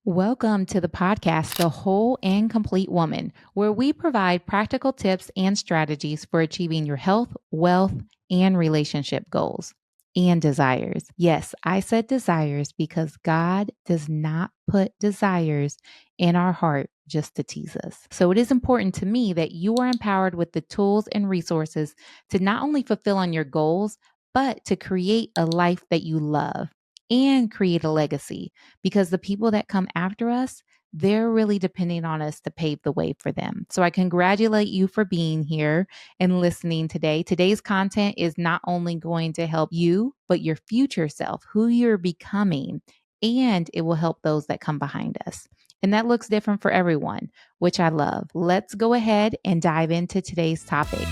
Welcome to the podcast, The Whole and Complete Woman, where we provide practical tips and strategies for achieving your health, wealth, and relationship goals and desires. Yes, I said desires because God does not put desires in our heart just to tease us. So it is important to me that you are empowered with the tools and resources to not only fulfill on your goals, but to create a life that you love and create a legacy because the people that come after us, they're really depending on us to pave the way for them. So I congratulate you for being here and listening today. Today's content is not only going to help you, but your future self, who you're becoming, and it will help those that come behind us. And that looks different for everyone, which I love. Let's go ahead and dive into today's topic.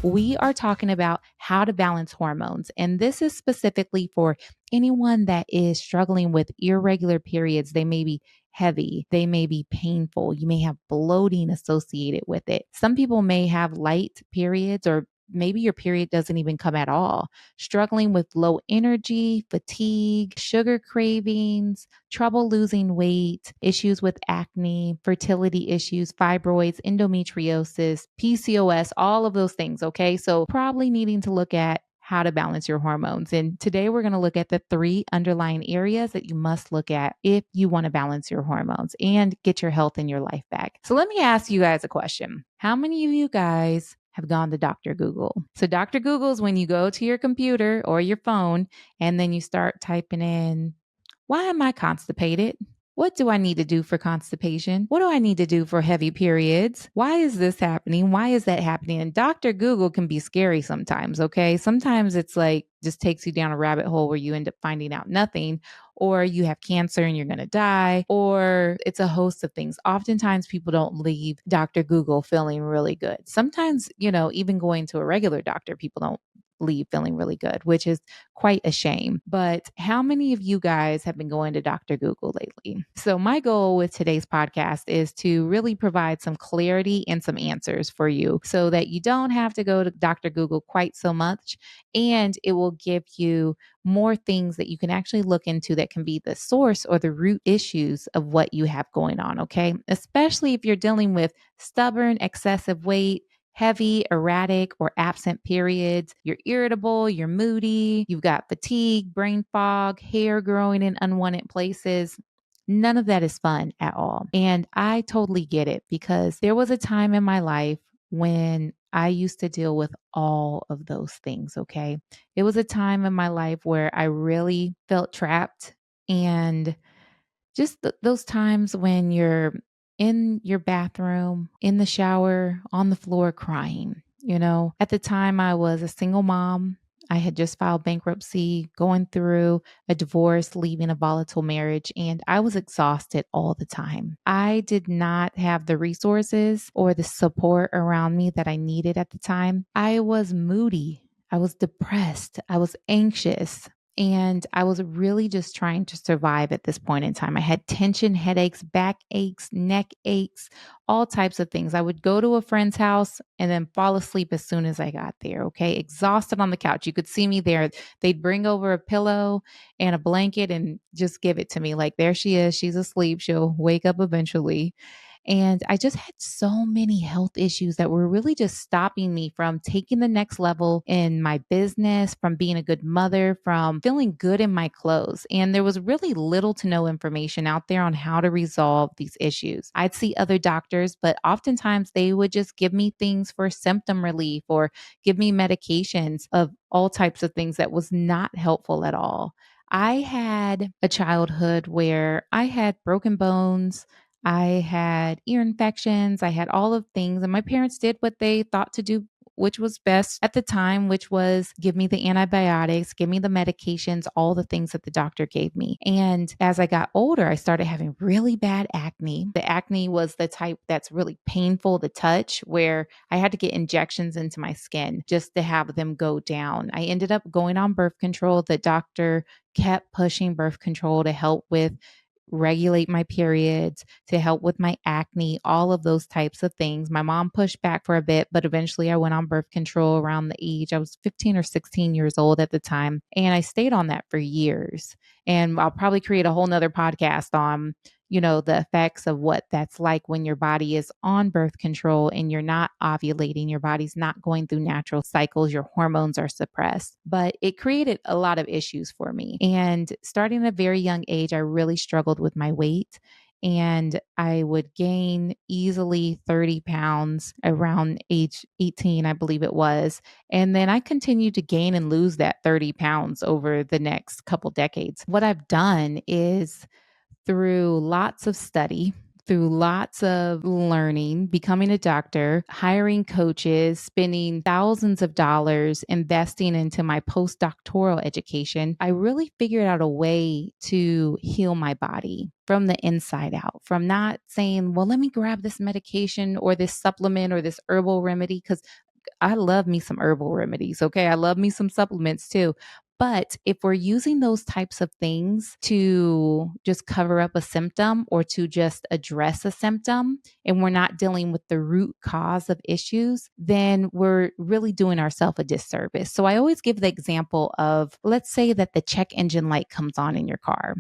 We are talking about how to balance hormones. And this is specifically for anyone that is struggling with irregular periods. They may be heavy, they may be painful, you may have bloating associated with it. Some people may have light periods, or maybe your period doesn't even come at all. Struggling with low energy, fatigue, sugar cravings, trouble losing weight, issues with acne, fertility issues, fibroids, endometriosis, PCOS, all of those things. Okay. So, probably needing to look at how to balance your hormones. And today we're going to look at the three underlying areas that you must look at if you want to balance your hormones and get your health and your life back. So let me ask you guys a question. How many of you guys have gone to Dr. Google? So Dr. Google is when you go to your computer or your phone and then you start typing in, why am I constipated? What do I need to do for constipation? What do I need to do for heavy periods? Why is this happening? Why is that happening? And Dr. Google can be scary sometimes, okay? Sometimes it's like just takes you down a rabbit hole where you end up finding out nothing, or you have cancer and you're going to die, or it's a host of things. Oftentimes people don't leave Dr. Google feeling really good. Sometimes, even going to a regular doctor, people don't leave feeling really good, which is quite a shame. But how many of you guys have been going to Dr. Google lately? So, my goal with today's podcast is to really provide some clarity and some answers for you so that you don't have to go to Dr. Google quite so much. And it will give you more things that you can actually look into that can be the source or the root issues of what you have going on. Okay. Especially if you're dealing with stubborn, excessive weight, heavy, erratic, or absent periods. You're irritable, you're moody, you've got fatigue, brain fog, hair growing in unwanted places. None of that is fun at all. And I totally get it because there was a time in my life when I used to deal with all of those things. Okay. It was a time in my life where I really felt trapped, and just those times when you're in your bathroom, in the shower, on the floor crying. At the time I was a single mom. I had just filed bankruptcy, going through a divorce, leaving a volatile marriage, and I was exhausted all the time. I did not have the resources or the support around me that I needed at the time. I was moody. I was depressed. I was anxious. And I was really just trying to survive at this point in time. I had tension, headaches, back aches, neck aches, all types of things. I would go to a friend's house and then fall asleep as soon as I got there. Okay. Exhausted on the couch. You could see me there. They'd bring over a pillow and a blanket and just give it to me. Like, there she is. She's asleep. She'll wake up eventually. And I just had so many health issues that were really just stopping me from taking the next level in my business, from being a good mother, from feeling good in my clothes. And there was really little to no information out there on how to resolve these issues. I'd see other doctors, but oftentimes they would just give me things for symptom relief or give me medications of all types of things that was not helpful at all. I had a childhood where I had broken bones. I had ear infections. I had all of things. And my parents did what they thought to do which was best at the time, which was give me the antibiotics, give me the medications, all the things that the doctor gave me. And as I got older, I started having really bad acne. The acne was the type that's really painful to touch, where I had to get injections into my skin just to have them go down. I ended up going on birth control. The doctor kept pushing birth control to help with regulate my periods, to help with my acne, all of those types of things. My mom pushed back for a bit, but eventually I went on birth control around the age I was 15 or 16 years old at the time. And I stayed on that for years. And I'll probably create a whole nother podcast on the effects of what that's like when your body is on birth control and you're not ovulating, your body's not going through natural cycles, your hormones are suppressed. But it created a lot of issues for me. And starting at a very young age, I really struggled with my weight. And I would gain easily 30 pounds around age 18, I believe it was. And then I continued to gain and lose that 30 pounds over the next couple decades. What I've done is through lots of study, through lots of learning, becoming a doctor, hiring coaches, spending thousands of dollars investing into my postdoctoral education, I really figured out a way to heal my body from the inside out, from not saying, well, let me grab this medication or this supplement or this herbal remedy, because I love me some herbal remedies. Okay. I love me some supplements too. But if we're using those types of things to just cover up a symptom or to just address a symptom, and we're not dealing with the root cause of issues, then we're really doing ourselves a disservice. So I always give the example of, let's say that the check engine light comes on in your car.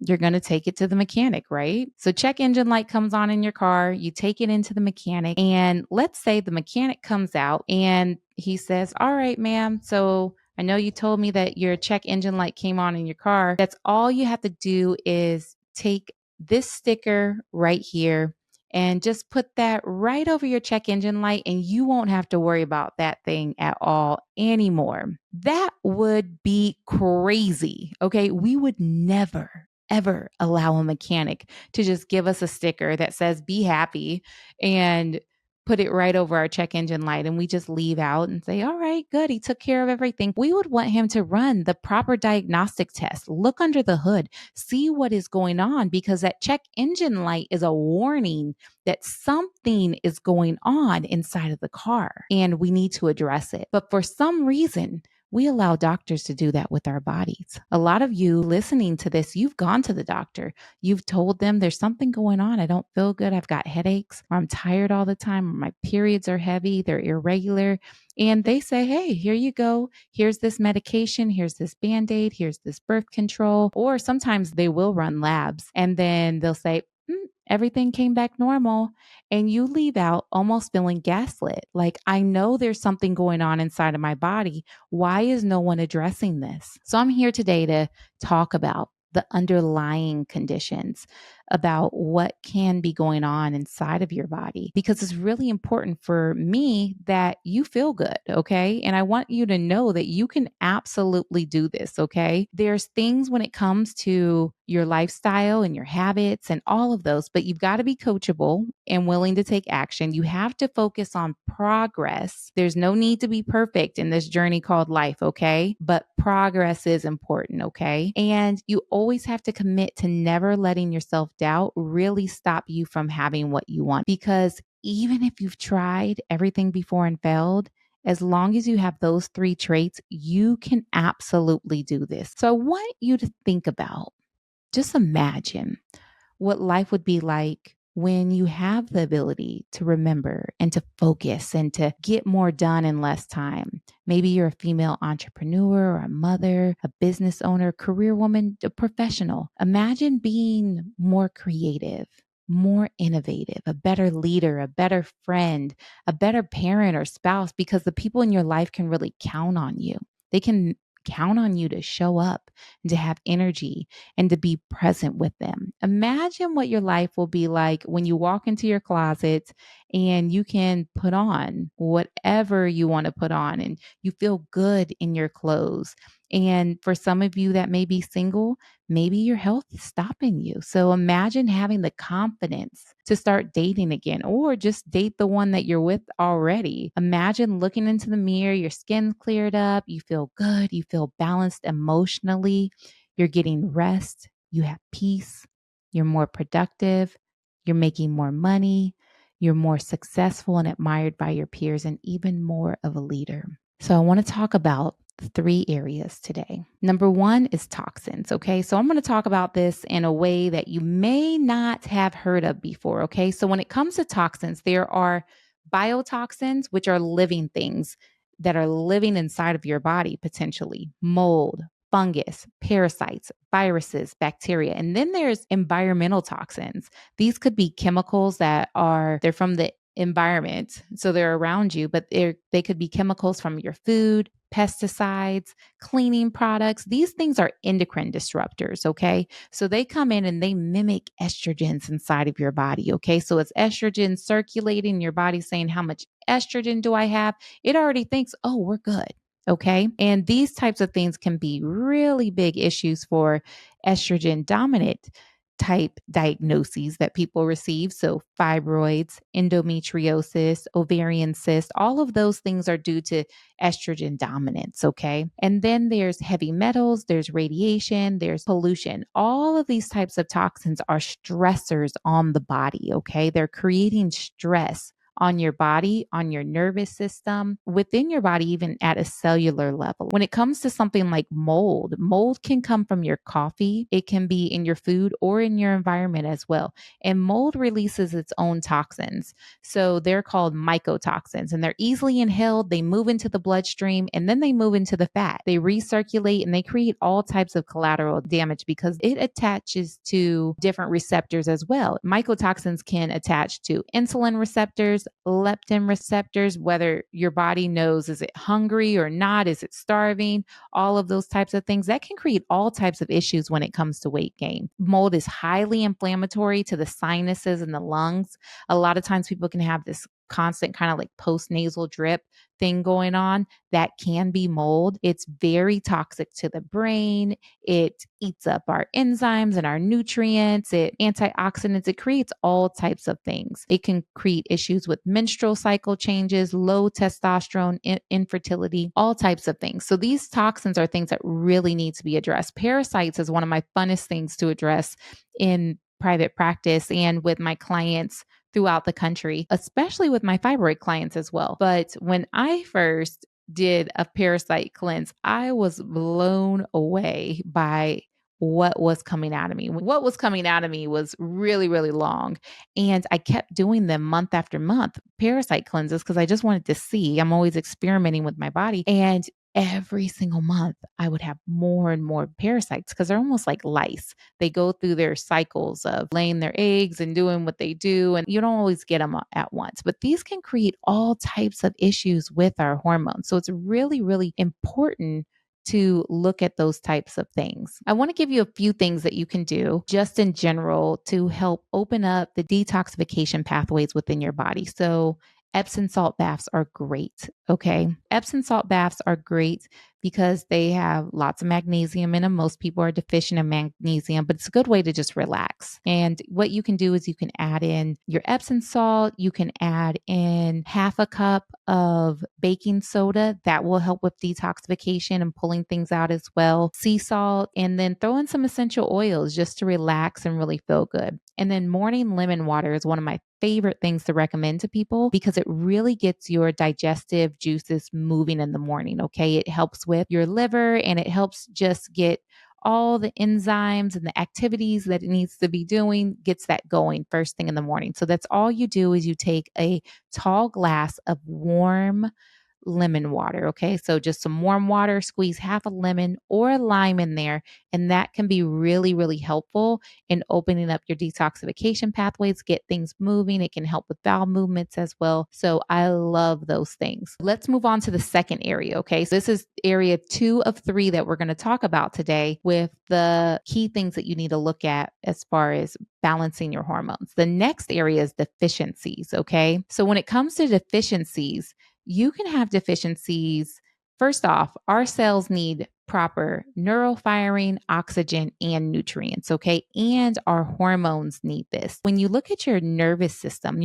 You're going to take it to the mechanic, right? So check engine light comes on in your car, you take it into the mechanic, and let's say the mechanic comes out and he says, all right, ma'am, so I know you told me that your check engine light came on in your car. That's all you have to do is take this sticker right here and just put that right over your check engine light, and you won't have to worry about that thing at all anymore. That would be crazy. Okay. We would never, ever allow a mechanic to just give us a sticker that says, be happy, and put it right over our check engine light, and we just leave out and say, all right, good, he took care of everything. We would want him to run the proper diagnostic test, look under the hood, see what is going on, because that check engine light is a warning that something is going on inside of the car and we need to address it. But for some reason, we allow doctors to do that with our bodies. A lot of you listening to this, you've gone to the doctor. You've told them there's something going on. I don't feel good. I've got headaches, or I'm tired all the time, or my periods are heavy, they're irregular. And they say, hey, here you go. Here's this medication. Here's this Band-Aid. Here's this birth control. Or sometimes they will run labs and then they'll say, everything came back normal. And you leave out almost feeling gaslit. Like, I know there's something going on inside of my body. Why is no one addressing this? So I'm here today to talk about the underlying conditions, about what can be going on inside of your body, because it's really important for me that you feel good. Okay. And I want you to know that you can absolutely do this. Okay. There's things when it comes to your lifestyle and your habits and all of those, but you've got to be coachable and willing to take action. You have to focus on progress. There's no need to be perfect in this journey called life. Okay. But progress is important. Okay. And you always have to commit to never letting your self-doubt really stop you from having what you want. Because even if you've tried everything before and failed, as long as you have those 3 traits, you can absolutely do this. So I want you to think about, just imagine what life would be like when you have the ability to remember and to focus and to get more done in less time. Maybe you're a female entrepreneur or a mother, a business owner, career woman, a professional. Imagine being more creative, more innovative, a better leader, a better friend, a better parent or spouse, because the people in your life can really count on you. They can count on you to show up and to have energy and to be present with them. Imagine what your life will be like when you walk into your closet and you can put on whatever you want to put on and you feel good in your clothes. And for some of you that may be single, maybe your health is stopping you. So imagine having the confidence to start dating again or just date the one that you're with already. Imagine looking into the mirror, your skin's cleared up, you feel good, you feel balanced emotionally, you're getting rest, you have peace, you're more productive, you're making more money, you're more successful and admired by your peers, and even more of a leader. So I want to talk about 3 areas today. Number 1 is toxins. Okay. So I'm going to talk about this in a way that you may not have heard of before. Okay. So when it comes to toxins, there are biotoxins, which are living things that are living inside of your body, potentially mold, fungus, parasites, viruses, bacteria. And then there's environmental toxins. These could be chemicals they're from the environment. So they're around you, but they could be chemicals from your food, pesticides, cleaning products. These things are endocrine disruptors, okay? So they come in and they mimic estrogens inside of your body, okay? So it's estrogen circulating, your body saying, how much estrogen do I have? It already thinks, oh, we're good. Okay. And these types of things can be really big issues for estrogen dominant type diagnoses that people receive. So, fibroids, endometriosis, ovarian cysts, all of those things are due to estrogen dominance. Okay. And then there's heavy metals, there's radiation, there's pollution. All of these types of toxins are stressors on the body. Okay. They're creating stress on your body, on your nervous system, within your body, even at a cellular level. When it comes to something like mold can come from your coffee, it can be in your food or in your environment as well. And mold releases its own toxins. So they're called mycotoxins and they're easily inhaled, they move into the bloodstream, and then they move into the fat. They recirculate and they create all types of collateral damage because it attaches to different receptors as well. Mycotoxins can attach to insulin receptors, leptin receptors, whether your body knows, is it hungry or not? Is it starving? All of those types of things that can create all types of issues when it comes to weight gain. Mold is highly inflammatory to the sinuses and the lungs. A lot of times people can have this constant kind of like post-nasal drip thing going on that can be mold. It's very toxic to the brain. It eats up our enzymes and our nutrients, it antioxidants, it creates all types of things. It can create issues with menstrual cycle changes, low testosterone, infertility, all types of things. So these toxins are things that really need to be addressed. Parasites is one of my funnest things to address in private practice and with my clients throughout the country, especially with my fibroid clients as well. But when I first did a parasite cleanse, I was blown away by what was coming out of me. What was coming out of me was really, really long. And I kept doing them month after month, parasite cleanses, because I just wanted to see. I'm always experimenting with my body. And every single month, I would have more and more parasites because they're almost like lice. They go through their cycles of laying their eggs and doing what they do, and you don't always get them at once. But these can create all types of issues with our hormones. So it's really, really important to look at those types of things. I want to give you a few things that you can do just in general to help open up the detoxification pathways within your body. So Epsom salt baths are great. Okay. Epsom salt baths are great because they have lots of magnesium in them. Most people are deficient in magnesium, but it's a good way to just relax. And what you can do is you can add in your Epsom salt. You can add in half a cup of baking soda. That will help with detoxification and pulling things out as well. Sea salt, and then throw in some essential oils just to relax and really feel good. And then morning lemon water is one of my favorite things to recommend to people because it really gets your digestive juices moving in the morning. Okay. It helps with your liver and it helps just get all the enzymes and the activities that it needs to be doing, gets that going first thing in the morning. So that's all you do is you take a tall glass of warm lemon water. Okay. So just some warm water, squeeze half a lemon or a lime in there. And that can be really, really helpful in opening up your detoxification pathways, get things moving. It can help with bowel movements as well. So I love those things. Let's move on to the second area. Okay. So this is area 2 of 3 that we're going to talk about today with the key things that you need to look at as far as balancing your hormones. The next area is deficiencies. Okay. So when it comes to deficiencies, you can have deficiencies. First off, our cells need proper neural firing, oxygen, and nutrients, okay? And our hormones need this. When you look at your nervous system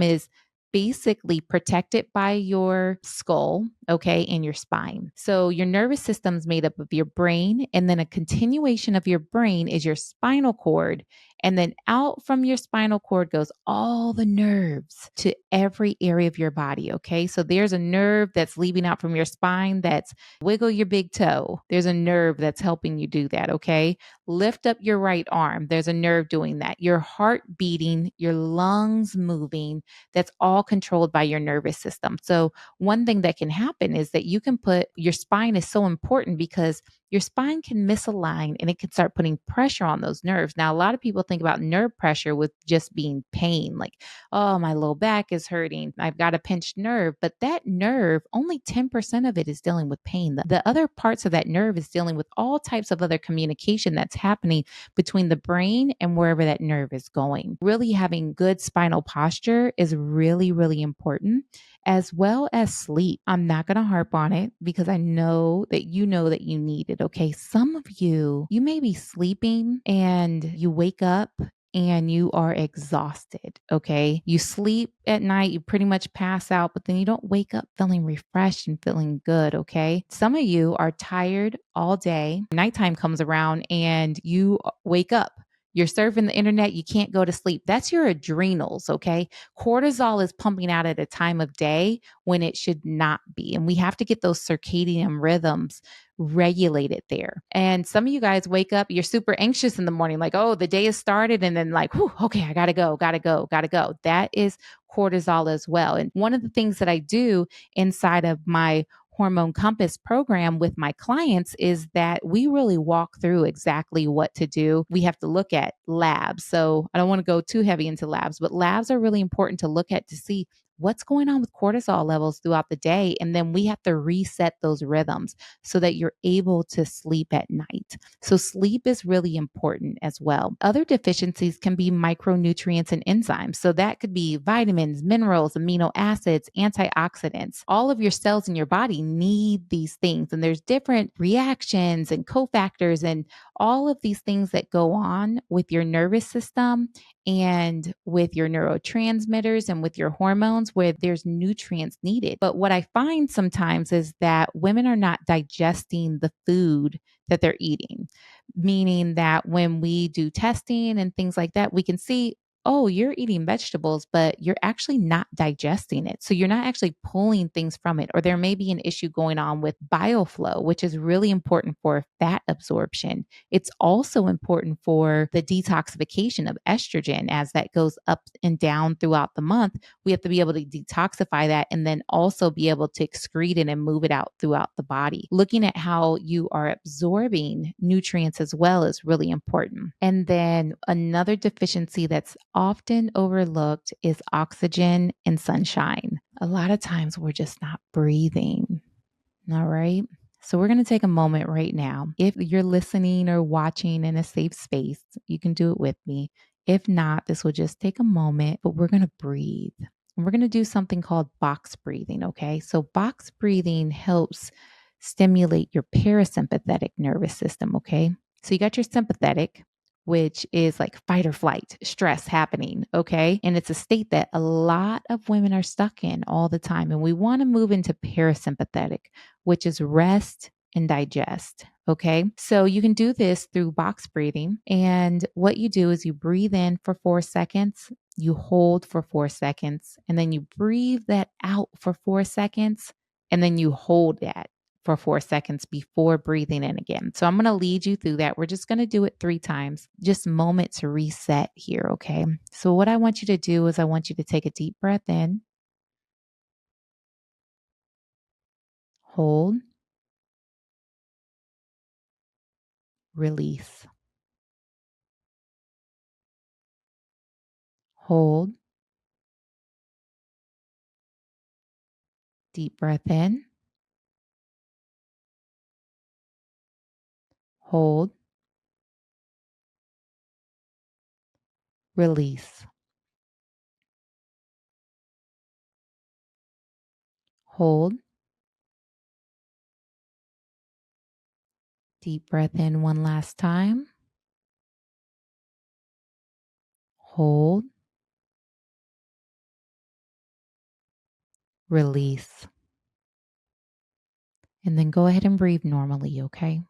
is basically protected by your skull, okay, and your spine. So your nervous system is made up of your brain, and then a continuation of your brain is your spinal cord. And then out from your spinal cord goes all the nerves to every area of your body, okay? So there's a nerve that's leaving out from your spine that's wiggle your big toe. There's a nerve that's helping you do that, okay? Lift up your right arm. There's a nerve doing that. Your heart beating, your lungs moving, that's all controlled by your nervous system. So, one thing that can happen is that you can put your spine is so important because your spine can misalign and it can start putting pressure on those nerves. Now, a lot of people think about nerve pressure with just being pain, like, oh, my low back is hurting. I've got a pinched nerve. But that nerve, only 10% of it is dealing with pain. The other parts of that nerve is dealing with all types of other communication that's happening between the brain and wherever that nerve is going. Really having good spinal posture is really, really important, as well as sleep. I'm not going to harp on it because I know that you need it. Okay. Some of you may be sleeping and you wake up and you are exhausted. Okay. You sleep at night, you pretty much pass out, but then you don't wake up feeling refreshed and feeling good. Okay. Some of you are tired all day. Nighttime comes around and you wake up. You're surfing the internet, you can't go to sleep. That's your adrenals, okay? Cortisol is pumping out at a time of day when it should not be. And we have to get those circadian rhythms regulated there. And some of you guys wake up, you're super anxious in the morning, like, oh, the day has started. And then, like, whew, okay, I gotta go, gotta go, gotta go. That is cortisol as well. And one of the things that I do inside of my Hormone Compass program with my clients is that we really walk through exactly what to do. We have to look at labs. So I don't want to go too heavy into labs, but labs are really important to look at to see what's going on with cortisol levels throughout the day. And then we have to reset those rhythms so that you're able to sleep at night. So sleep is really important as well. Other deficiencies can be micronutrients and enzymes. So that could be vitamins, minerals, amino acids, antioxidants. All of your cells in your body need these things. And there's different reactions and cofactors and all of these things that go on with your nervous system and with your neurotransmitters and with your hormones where there's nutrients needed. But what I find sometimes is that women are not digesting the food that they're eating, meaning that when we do testing and things like that, we can see, oh, you're eating vegetables, but you're actually not digesting it. So you're not actually pulling things from it. Or there may be an issue going on with bioflow, which is really important for fat absorption. It's also important for the detoxification of estrogen as that goes up and down throughout the month. We have to be able to detoxify that and then also be able to excrete it and move it out throughout the body. Looking at how you are absorbing nutrients as well is really important. And then another deficiency that's often overlooked is oxygen and sunshine. A lot of times we're just not breathing. All right. So we're going to take a moment right now. If you're listening or watching in a safe space, you can do it with me. If not, this will just take a moment, but we're going to breathe. And we're going to do something called box breathing. Okay. So box breathing helps stimulate your parasympathetic nervous system. Okay. So you got your sympathetic, which is like fight or flight, stress happening. Okay. And it's a state that a lot of women are stuck in all the time. And we want to move into parasympathetic, which is rest and digest. Okay. So you can do this through box breathing. And what you do is you breathe in for 4 seconds, you hold for 4 seconds, and then you breathe that out for 4 seconds, and then you hold that for 4 seconds before breathing in again. So I'm going to lead you through that. We're just going to do it 3 times, just a moment to reset here. Okay. So what I want you to do is I want you to take a deep breath in Hold, release. Hold, deep breath in. Hold, release. Hold, deep breath in one last time. Hold, release. And then go ahead and breathe normally, okay?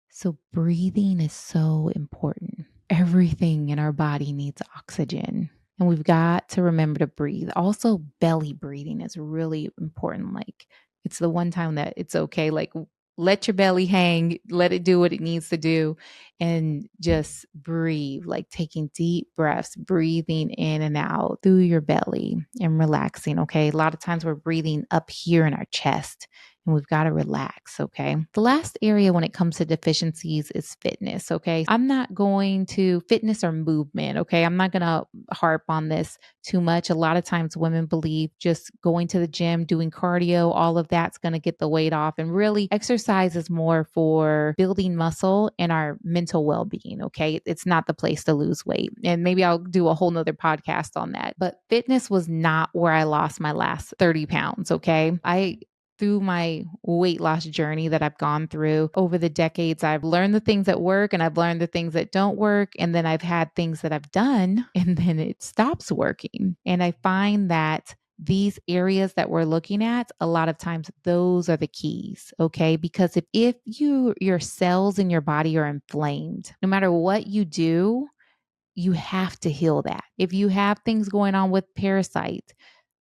So, breathing is so important. Everything in our body needs oxygen, and we've got to remember to breathe. Also, belly breathing is really important. Like, it's the one time that it's okay. Like, let your belly hang, let it do what it needs to do, and just breathe, like taking deep breaths, breathing in and out through your belly and relaxing. Okay. A lot of times we're breathing up here in our chest and we've got to relax. Okay. The last area when it comes to deficiencies is fitness. Okay. I'm not going to fitness or movement. Okay. I'm not going to harp on this too much. A lot of times women believe just going to the gym, doing cardio, all of that's going to get the weight off. And really, exercise is more for building muscle and our mental well being. Okay. It's not the place to lose weight. And maybe I'll do a whole nother podcast on that. But fitness was not where I lost my last 30 pounds. Okay. Through my weight loss journey that I've gone through over the decades, I've learned the things that work and I've learned the things that don't work. And then I've had things that I've done and then it stops working. And I find that these areas that we're looking at, a lot of times those are the keys, okay? Because if your cells in your body are inflamed, no matter what you do, you have to heal that. If you have things going on with parasites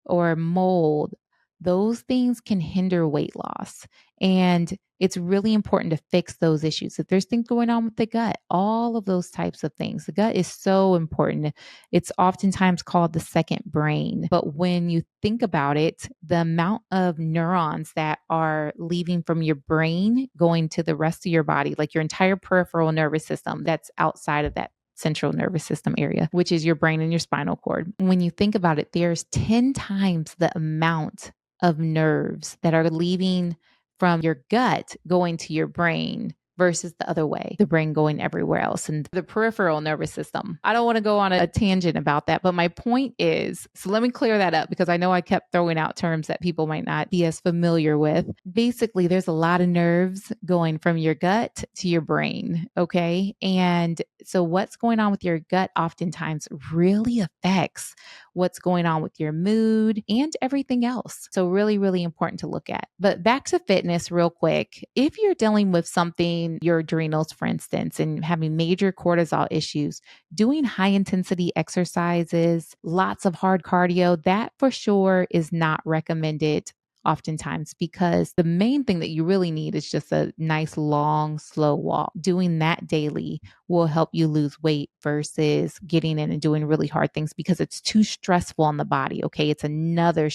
or mold, those things can hinder weight loss. And it's really important to fix those issues. If there's things going on with the gut, all of those types of things, the gut is so important. It's oftentimes called the second brain. But when you think about it, the amount of neurons that are leaving from your brain going to the rest of your body, like your entire peripheral nervous system, that's outside of that central nervous system area, which is your brain and your spinal cord. When you think about it, there's 10 times the amount of nerves that are leaving from your gut going to your brain versus the other way, the brain going everywhere else and the peripheral nervous system. I don't want to go on a tangent about that, but my point is, so let me clear that up because I know I kept throwing out terms that people might not be as familiar with. Basically, there's a lot of nerves going from your gut to your brain, okay? And so what's going on with your gut oftentimes really affects what's going on with your mood and everything else. So really, really important to look at. But back to fitness real quick. If you're dealing with something, your adrenals, for instance, and having major cortisol issues, doing high intensity exercises, lots of hard cardio, that for sure is not recommended oftentimes because the main thing that you really need is just a nice, long, slow walk. Doing that daily will help you lose weight versus getting in and doing really hard things because it's too stressful on the body. Okay. It's another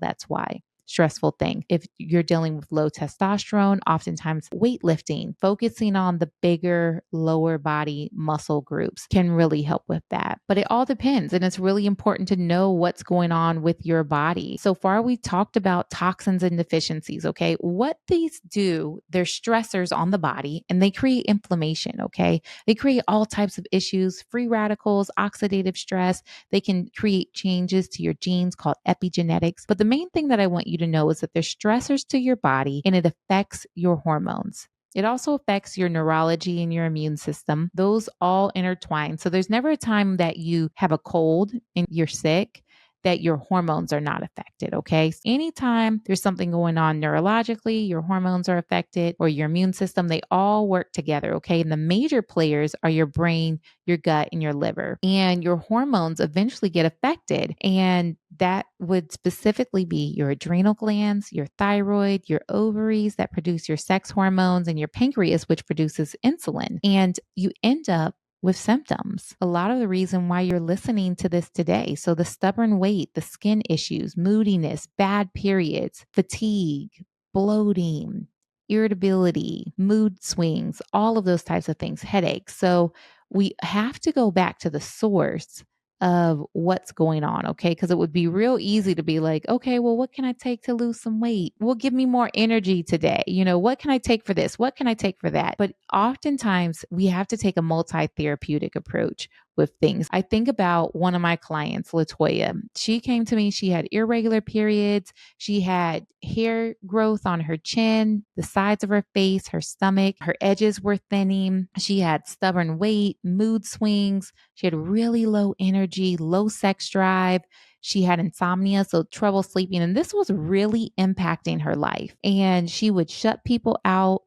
that's why. Stressful thing. If you're dealing with low testosterone, oftentimes weightlifting, focusing on the bigger lower body muscle groups can really help with that. But it all depends. And it's really important to know what's going on with your body. So far, we've talked about toxins and deficiencies. Okay. What these do, they're stressors on the body and they create inflammation. Okay. They create all types of issues, free radicals, oxidative stress. They can create changes to your genes called epigenetics. But the main thing that I want you to know is that they're stressors to your body and it affects your hormones. It also affects your neurology and your immune system. Those all intertwine. So there's never a time that you have a cold and you're sick that your hormones are not affected. Okay. So anytime there's something going on neurologically, your hormones are affected or your immune system, they all work together. Okay. And the major players are your brain, your gut, and your liver. And your hormones eventually get affected. And that would specifically be your adrenal glands, your thyroid, your ovaries that produce your sex hormones, and your pancreas, which produces insulin. And you end up with symptoms. A lot of the reason why you're listening to this today. So the stubborn weight, the skin issues, moodiness, bad periods, fatigue, bloating, irritability, mood swings, all of those types of things, headaches. So we have to go back to the source of what's going on, okay? Because it would be real easy to be like, okay, well, what can I take to lose some weight? Will give me more energy today. What can I take for this? What can I take for that? But oftentimes we have to take a multi therapeutic approach with things. I think about one of my clients, Latoya. She came to me, she had irregular periods, she had hair growth on her chin, the sides of her face, her stomach, her edges were thinning. She had stubborn weight, mood swings. She had really low energy, low sex drive. She had insomnia, so trouble sleeping. And this was really impacting her life. And she would shut people out.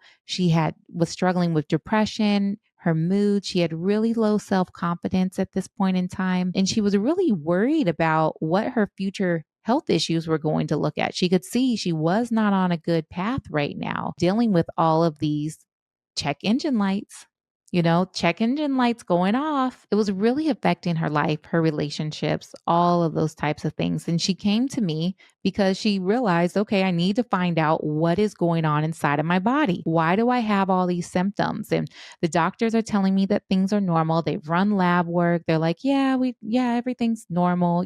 Was struggling with depression, her mood. She had really low self-confidence at this point in time. And she was really worried about what her future health issues were going to look at. She could see she was not on a good path right now, dealing with all of these check engine lights. Check engine lights going off. It was really affecting her life, her relationships, all of those types of things. And she came to me because she realized, okay, I need to find out what is going on inside of my body. Why do I have all these symptoms? And the doctors are telling me that things are normal. They've run lab work. They're like, everything's normal,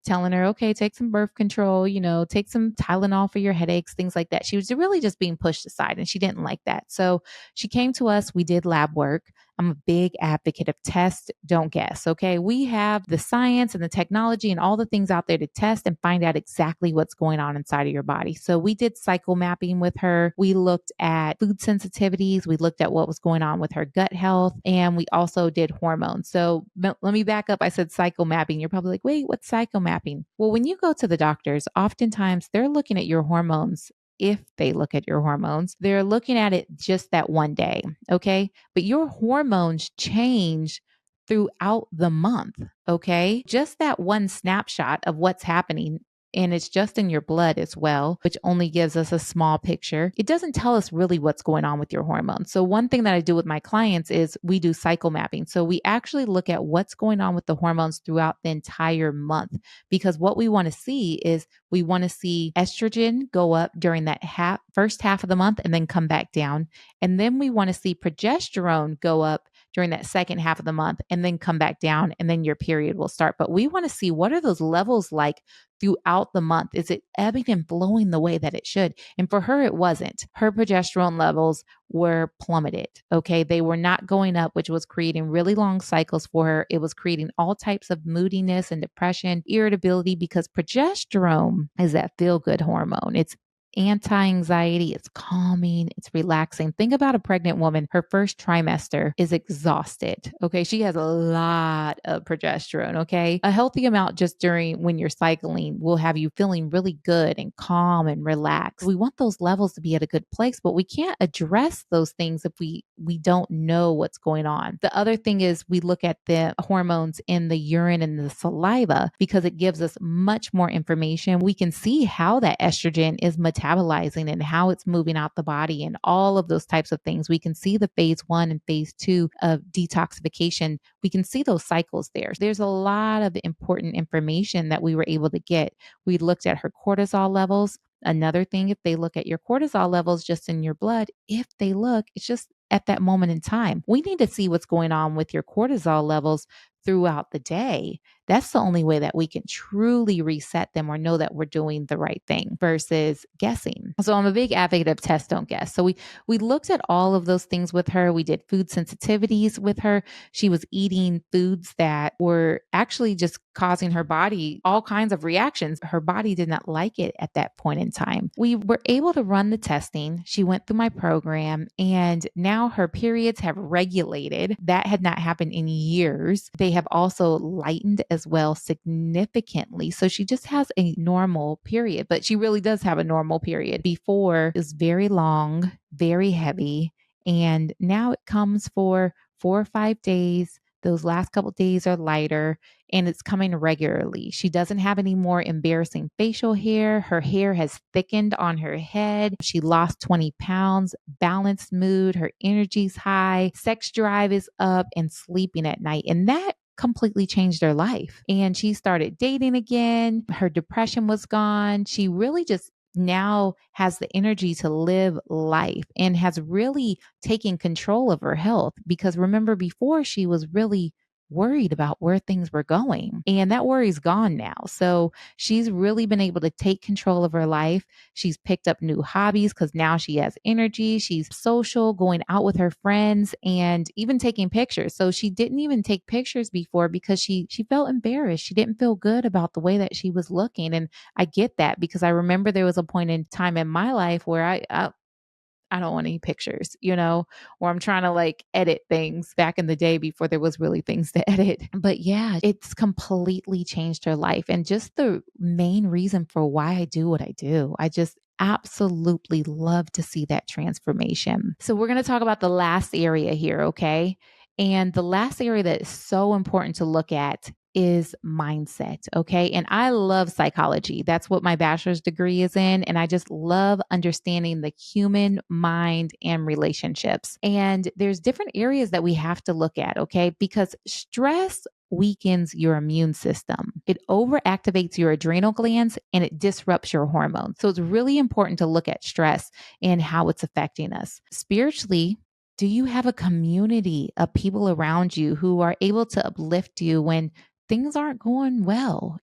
telling her, okay, take some birth control, take some Tylenol for your headaches, things like that. She was really just being pushed aside and she didn't like that. So she came to us, we did lab work. I'm a big advocate of test, don't guess. Okay. We have the science and the technology and all the things out there to test and find out exactly what's going on inside of your body. So we did cycle mapping with her. We looked at food sensitivities. We looked at what was going on with her gut health. And we also did hormones. So let me back up. I said cycle mapping. You're probably like, wait, what's cycle mapping? Well, when you go to the doctors, oftentimes they're looking at your hormones. If they look at your hormones, they're looking at it just that one day. Okay. But your hormones change throughout the month. Okay. Just that one snapshot of what's happening. And it's just in your blood as well, which only gives us a small picture. It doesn't tell us really what's going on with your hormones. So, one thing that I do with my clients is we do cycle mapping. So, we actually look at what's going on with the hormones throughout the entire month, because what we want to see is we want to see estrogen go up during that first half of the month and then come back down. And then we want to see progesterone go up during that second half of the month and then come back down, and then your period will start. But we want to see, what are those levels like throughout the month? Is it ebbing and flowing the way that it should? And for her, it wasn't. Her progesterone levels were plummeted. Okay. They were not going up, which was creating really long cycles for her. It was creating all types of moodiness and depression, irritability, because progesterone is that feel good hormone. It's anti-anxiety, it's calming, it's relaxing. Think about a pregnant woman. Her first trimester is exhausted. Okay. She has a lot of progesterone. Okay. A healthy amount just during when you're cycling will have you feeling really good and calm and relaxed. We want those levels to be at a good place, but we can't address those things if we don't know what's going on. The other thing is we look at the hormones in the urine and the saliva because it gives us much more information. We can see how that estrogen is metabolizing and how it's moving out the body and all of those types of things. We can see the phase 1 and phase 2 of detoxification. We can see those cycles there. There's a lot of important information that we were able to get. We looked at her cortisol levels. Another thing, if they look at your cortisol levels just in your blood, it's just at that moment in time. We need to see what's going on with your cortisol levels throughout the day. That's the only way that we can truly reset them or know that we're doing the right thing versus guessing. So I'm a big advocate of test, don't guess. So we looked at all of those things with her. We did food sensitivities with her. She was eating foods that were actually just causing her body all kinds of reactions. Her body did not like it at that point in time. We were able to run the testing. She went through my program and now her periods have regulated. That had not happened in years. They have also lightened as well significantly. So she just has a normal period, but she really does have a normal period. Before it was very long, very heavy. And now it comes for 4 or 5 days. Those last couple days are lighter and it's coming regularly. She doesn't have any more embarrassing facial hair. Her hair has thickened on her head. She lost 20 pounds, balanced mood. Her energy's high, sex drive is up, and sleeping at night. And that completely changed her life. And she started dating again. Her depression was gone. She really just now has the energy to live life and has really taken control of her health. Because remember, before she was really worried about where things were going, and that worry's gone now. So she's really been able to take control of her life. She's picked up new hobbies because now she has energy. She's social, going out with her friends, and even taking pictures. So she didn't even take pictures before because she felt embarrassed. She didn't feel good about the way that she was looking. And I get that because I remember there was a point in time in my life where I don't want any pictures, or I'm trying to like edit things back in the day before there was really things to edit. But yeah, it's completely changed her life. And just the main reason for why I do what I do, I just absolutely love to see that transformation. So we're going to talk about the last area here, okay? And the last area that is so important to look at is mindset. Okay. And I love psychology. That's what my bachelor's degree is in. And I just love understanding the human mind and relationships. And there's different areas that we have to look at. Okay. Because stress weakens your immune system. It overactivates your adrenal glands and it disrupts your hormones. So it's really important to look at stress and how it's affecting us. Spiritually, do you have a community of people around you who are able to uplift you when things aren't going well?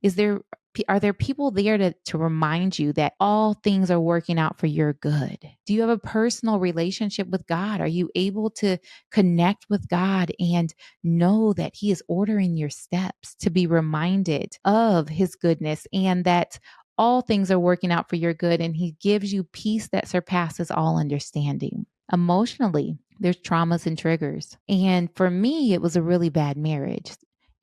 Is there are there people there to remind you that all things are working out for your good? Do you have a personal relationship with God? Are you able to connect with God and know that He is ordering your steps, to be reminded of His goodness and that all things are working out for your good, and He gives you peace that surpasses all understanding? Emotionally, there's traumas and triggers. And for me, it was a really bad marriage.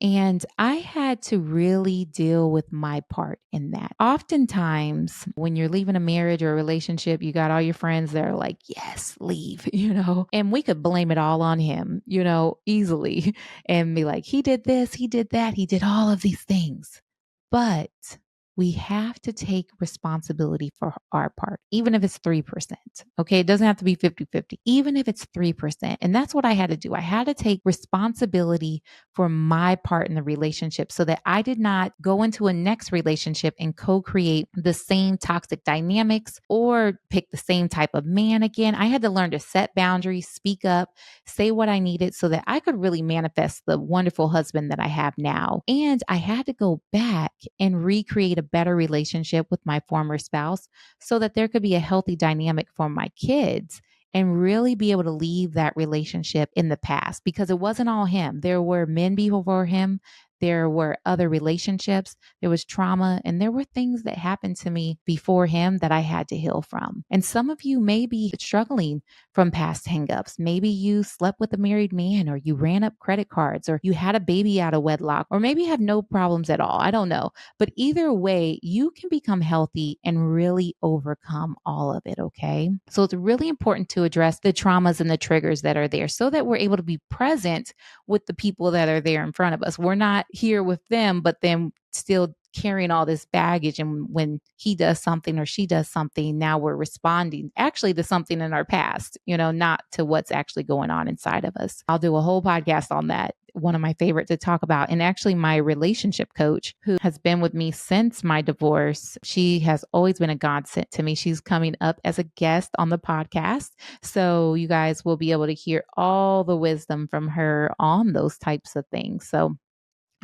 And I had to really deal with my part in that. Oftentimes, when you're leaving a marriage or a relationship, you got all your friends that are like, yes, leave, and we could blame it all on him, easily and be like, he did this, he did that, he did all of these things. But we have to take responsibility for our part, even if it's 3%. Okay. It doesn't have to be 50-50, even if it's 3%. And that's what I had to do. I had to take responsibility for my part in the relationship so that I did not go into a next relationship and co-create the same toxic dynamics or pick the same type of man again. I had to learn to set boundaries, speak up, say what I needed so that I could really manifest the wonderful husband that I have now. And I had to go back and recreate a better relationship with my former spouse so that there could be a healthy dynamic for my kids and really be able to leave that relationship in the past, because it wasn't all him. There were men before him. There were other relationships. There was trauma, and there were things that happened to me before him that I had to heal from. And some of you may be struggling from past hangups. Maybe you slept with a married man, or you ran up credit cards, or you had a baby out of wedlock, or maybe you have no problems at all. I don't know. But either way, you can become healthy and really overcome all of it. Okay. So it's really important to address the traumas and the triggers that are there so that we're able to be present with the people that are there in front of us. We're not here with them, but then still carrying all this baggage. And when he does something or she does something, now we're responding actually to something in our past, not to what's actually going on inside of us. I'll do a whole podcast on that. One of my favorite to talk about. And actually my relationship coach, who has been with me since my divorce, she has always been a godsend to me. She's coming up as a guest on the podcast. So you guys will be able to hear all the wisdom from her on those types of things. So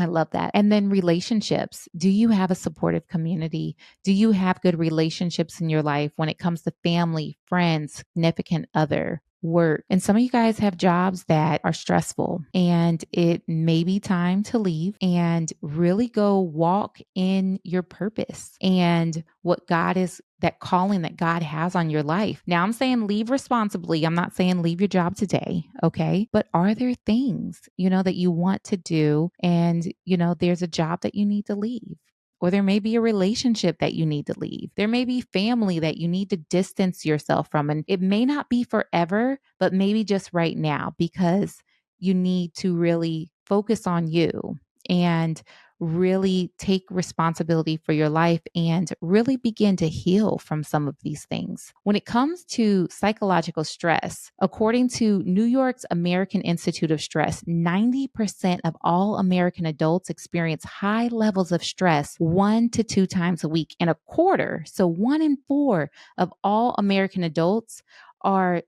I love that. And then relationships. Do you have a supportive community? Do you have good relationships in your life when it comes to family, friends, significant other, work? And some of you guys have jobs that are stressful, and it may be time to leave and really go walk in your purpose and what God is, that calling that God has on your life. Now, I'm saying leave responsibly. I'm not saying leave your job today. Okay. But are there things, that you want to do? And, there's a job that you need to leave. Or there may be a relationship that you need to leave. There may be family that you need to distance yourself from. And it may not be forever, but maybe just right now, because you need to really focus on you and really take responsibility for your life and really begin to heal from some of these things. When it comes to psychological stress, according to New York's American Institute of Stress, 90% of all American adults experience high levels of stress 1 to 2 times a week, and a quarter, so 1 in 4 of all American adults are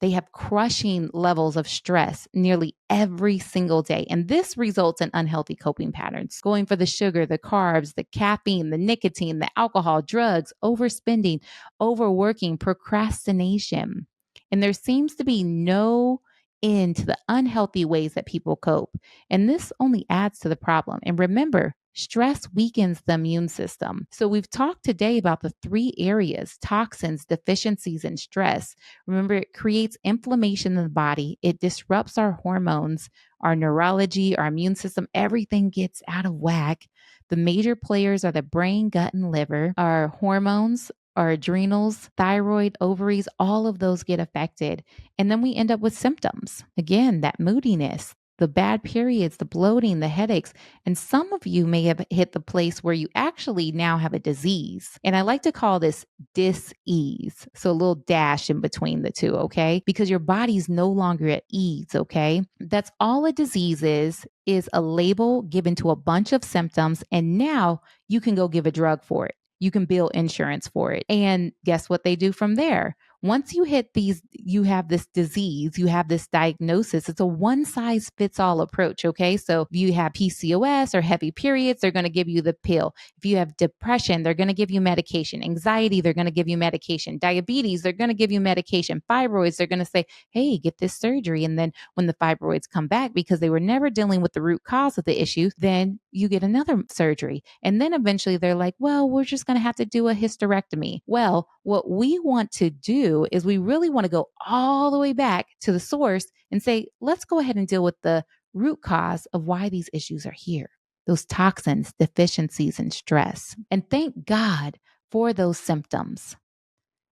they have crushing levels of stress nearly every single day. And this results in unhealthy coping patterns, going for the sugar, the carbs, the caffeine, the nicotine, the alcohol, drugs, overspending, overworking, procrastination. And there seems to be no end to the unhealthy ways that people cope. And this only adds to the problem. And remember, stress weakens the immune system. So we've talked today about the 3 areas: toxins, deficiencies, and stress. Remember, it creates inflammation in the body. It disrupts our hormones, our neurology, our immune system. Everything gets out of whack. The major players are the brain, gut, and liver. Our hormones, our adrenals, thyroid, ovaries, all of those get affected. And then we end up with symptoms. Again, that moodiness, the bad periods, the bloating, the headaches. And some of you may have hit the place where you actually now have a disease. And I like to call this dis-ease. So a little dash in between the two, okay? Because your body's no longer at ease, okay? That's all a disease is a label given to a bunch of symptoms. And now you can go give a drug for it. You can bill insurance for it. And guess what they do from there? Once you hit these, you have this disease, you have this diagnosis. It's a one size fits all approach. Okay. So if you have PCOS or heavy periods, they're going to give you the pill. If you have depression, they're going to give you medication. Anxiety, they're going to give you medication. Diabetes, they're going to give you medication. Fibroids, they're going to say, hey, get this surgery. And then when the fibroids come back, because they were never dealing with the root cause of the issue, then you get another surgery. And then eventually they're like, well, we're just going to have to do a hysterectomy. Well, what we want to do is we really want to go all the way back to the source and say, let's go ahead and deal with the root cause of why these issues are here. Those toxins, deficiencies, and stress. And thank God for those symptoms,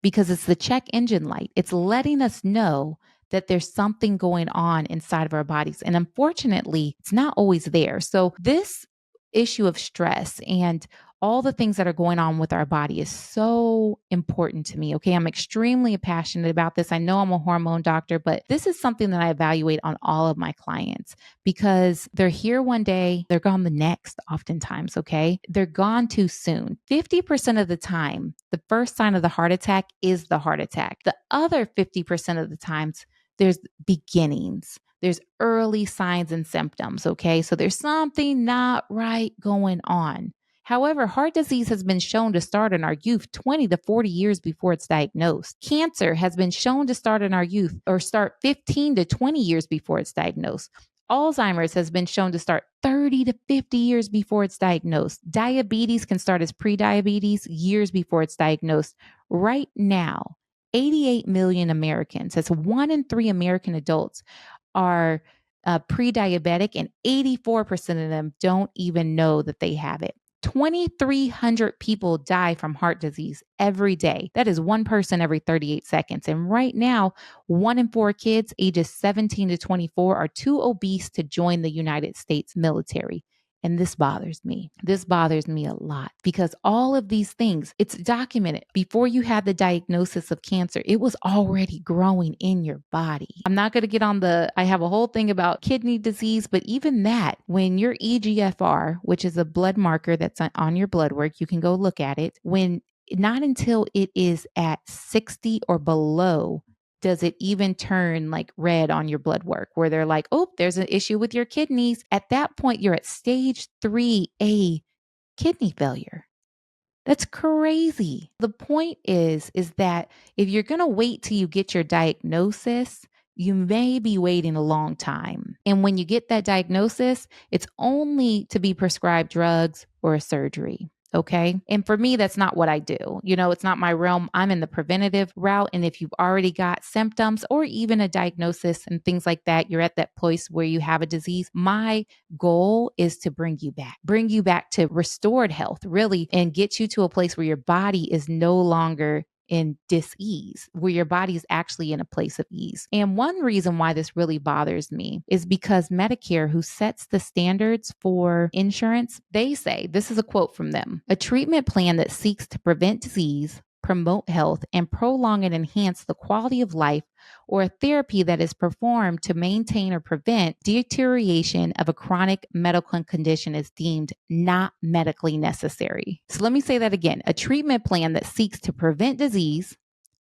because it's the check engine light. It's letting us know that there's something going on inside of our bodies. And unfortunately, it's not always there. So this issue of stress and all the things that are going on with our body is so important to me. Okay. I'm extremely passionate about this. I know I'm a hormone doctor, but this is something that I evaluate on all of my clients, because they're here one day, they're gone the next, oftentimes. Okay. They're gone too soon. 50% of the time, the first sign of the heart attack is the heart attack. The other 50% of the times, there's beginnings. There's early signs and symptoms. Okay. So there's something not right going on. However, heart disease has been shown to start in our youth 20 to 40 years before it's diagnosed. Cancer has been shown to start in our youth or start 15 to 20 years before it's diagnosed. Alzheimer's has been shown to start 30 to 50 years before it's diagnosed. Diabetes can start as prediabetes years before it's diagnosed. Right now, 88 million Americans, that's 1 in 3 American adults, are pre-diabetic, and 84% of them don't even know that they have it. 2,300 people die from heart disease every day. That is one person every 38 seconds. And right now, 1 in 4 kids ages 17 to 24 are too obese to join the United States military. And this bothers me. This bothers me a lot, because all of these things, it's documented. Before you had the diagnosis of cancer, it was already growing in your body. I'm not going to get on I have a whole thing about kidney disease, but even that, when your EGFR, which is a blood marker that's on your blood work, you can go look at it, when not until it is at 60 or below does it even turn like red on your blood work, where they're like, oh, there's an issue with your kidneys. At that point, you're at stage 3A kidney failure. That's crazy. The point is that if you're going to wait till you get your diagnosis, you may be waiting a long time. And when you get that diagnosis, it's only to be prescribed drugs or a surgery. Okay. And for me, that's not what I do. It's not my realm. I'm in the preventative route. And if you've already got symptoms or even a diagnosis and things like that, you're at that place where you have a disease. My goal is to bring you back to restored health, really, and get you to a place where your body is no longer in dis-ease, where your body's actually in a place of ease. And one reason why this really bothers me is because Medicare, who sets the standards for insurance, they say, this is a quote from them, a treatment plan that seeks to prevent disease, promote health, and prolong and enhance the quality of life, or a therapy that is performed to maintain or prevent deterioration of a chronic medical condition is deemed not medically necessary. So let me say that again. A treatment plan that seeks to prevent disease,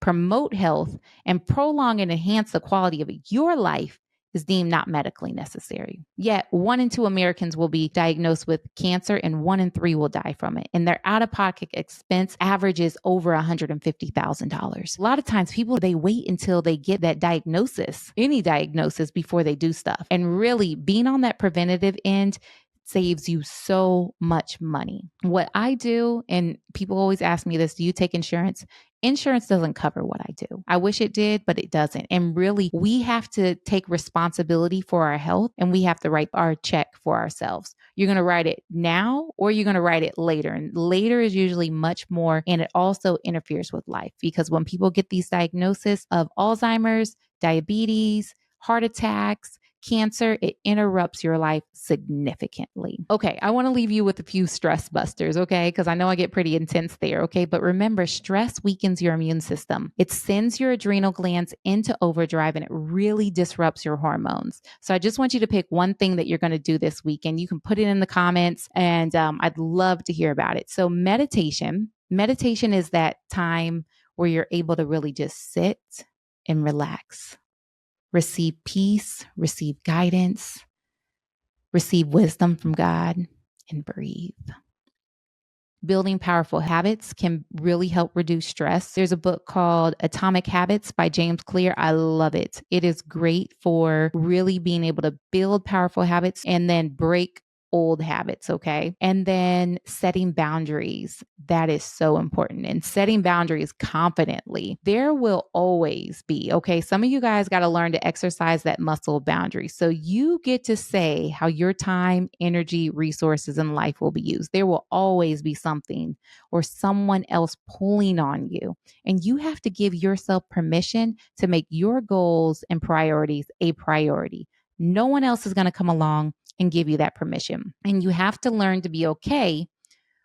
promote health, and prolong and enhance the quality of your life is deemed not medically necessary. Yet 1 in 2 Americans will be diagnosed with cancer and 1 in 3 will die from it. And their out-of-pocket expense averages over $150,000. A lot of times people, they wait until they get that diagnosis, any diagnosis, before they do stuff. And really being on that preventative end saves you so much money. What I do, and people always ask me this, do you take insurance? Insurance doesn't cover what I do. I wish it did, but it doesn't. And really, we have to take responsibility for our health, and we have to write our check for ourselves. You're going to write it now, or you're going to write it later. And later is usually much more, and it also interferes with life, because when people get these diagnoses of Alzheimer's, diabetes, heart attacks, cancer, it interrupts your life significantly. Okay, I want to leave you with a few stress busters, okay? Because I know I get pretty intense there, okay? But remember, stress weakens your immune system. It sends your adrenal glands into overdrive, and it really disrupts your hormones. So I just want you to pick one thing that you're going to do this weekend. You can put it in the comments, and I'd love to hear about it. So meditation is that time where you're able to really just sit and relax. Receive peace, receive guidance, receive wisdom from God, and breathe. Building powerful habits can really help reduce stress. There's a book called Atomic Habits by James Clear. I love it. It is great for really being able to build powerful habits and then break old habits, okay? And then setting boundaries. That is so important. And setting boundaries confidently. There will always be, okay? Some of you guys got to learn to exercise that muscle boundary. So you get to say how your time, energy, resources, and life will be used. There will always be something or someone else pulling on you. And you have to give yourself permission to make your goals and priorities a priority. No one else is going to come along and give you that permission. And you have to learn to be okay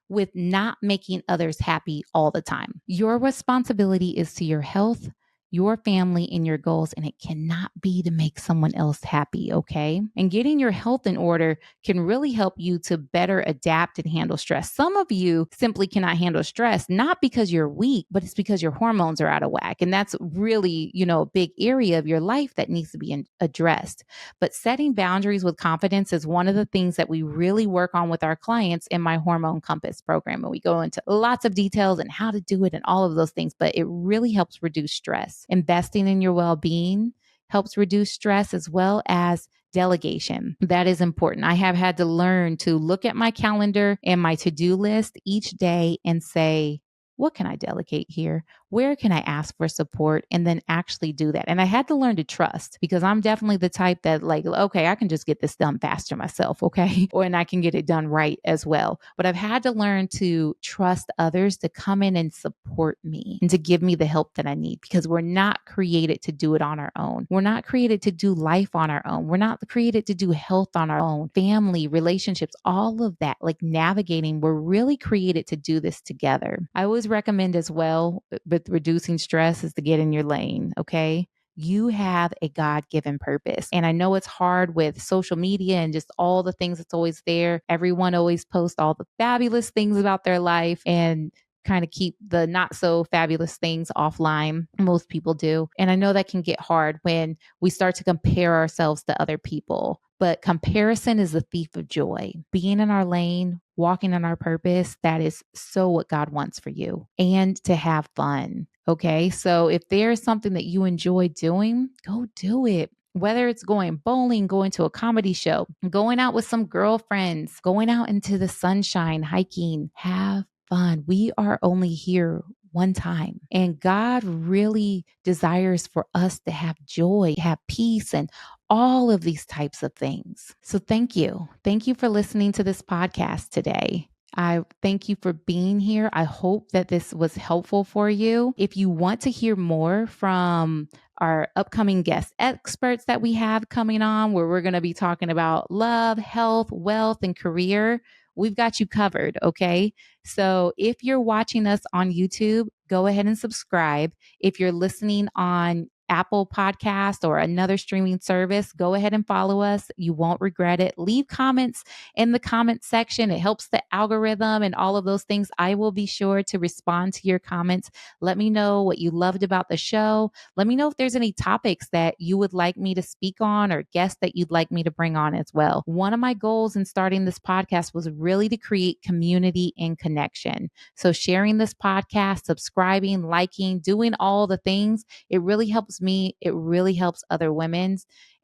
with not making others happy all the time. Your responsibility is to your health, your family, and your goals, and it cannot be to make someone else happy, okay? And getting your health in order can really help you to better adapt and handle stress. Some of you simply cannot handle stress, not because you're weak, but it's because your hormones are out of whack. And that's really, a big area of your life that needs to be addressed. But setting boundaries with confidence is one of the things that we really work on with our clients in my Hormone Compass program. And we go into lots of details and how to do it and all of those things, but it really helps reduce stress. Investing in your well-being helps reduce stress, as well as delegation. That is important. I have had to learn to look at my calendar and my to-do list each day and say, what can I delegate here? Where can I ask for support? And then actually do that. And I had to learn to trust, because I'm definitely the type that okay, I can just get this done faster myself, okay? And I can get it done right as well. But I've had to learn to trust others to come in and support me and to give me the help that I need, because we're not created to do it on our own. We're not created to do life on our own. We're not created to do health on our own. Family, relationships, all of that, like navigating, we're really created to do this together. I always recommend as well with reducing stress is to get in your lane, okay? You have a God-given purpose. And I know it's hard with social media and just all the things that's always there. Everyone always posts all the fabulous things about their life and kind of keep the not so fabulous things offline. Most people do. And I know that can get hard when we start to compare ourselves to other people. But comparison is the thief of joy. Being in our lane, walking in our purpose, that is so what God wants for you. And to have fun. Okay. So if there's something that you enjoy doing, go do it. Whether it's going bowling, going to a comedy show, going out with some girlfriends, going out into the sunshine, hiking, have fun. We are only here one time. And God really desires for us to have joy, have peace, and all of these types of things. So thank you. Thank you for listening to this podcast today. I thank you for being here. I hope that this was helpful for you. If you want to hear more from our upcoming guest experts that we have coming on, where we're going to be talking about love, health, wealth, and career, we've got you covered. Okay. So if you're watching us on YouTube, go ahead and subscribe. If you're listening on Apple Podcast or another streaming service, go ahead and follow us. You won't regret it. Leave comments in the comment section. It helps the algorithm and all of those things. I will be sure to respond to your comments. Let me know what you loved about the show. Let me know if there's any topics that you would like me to speak on or guests that you'd like me to bring on as well. One of my goals in starting this podcast was really to create community and connection. So sharing this podcast, subscribing, liking, doing all the things, it really helps me. It really helps other women.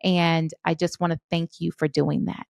And I just want to thank you for doing that.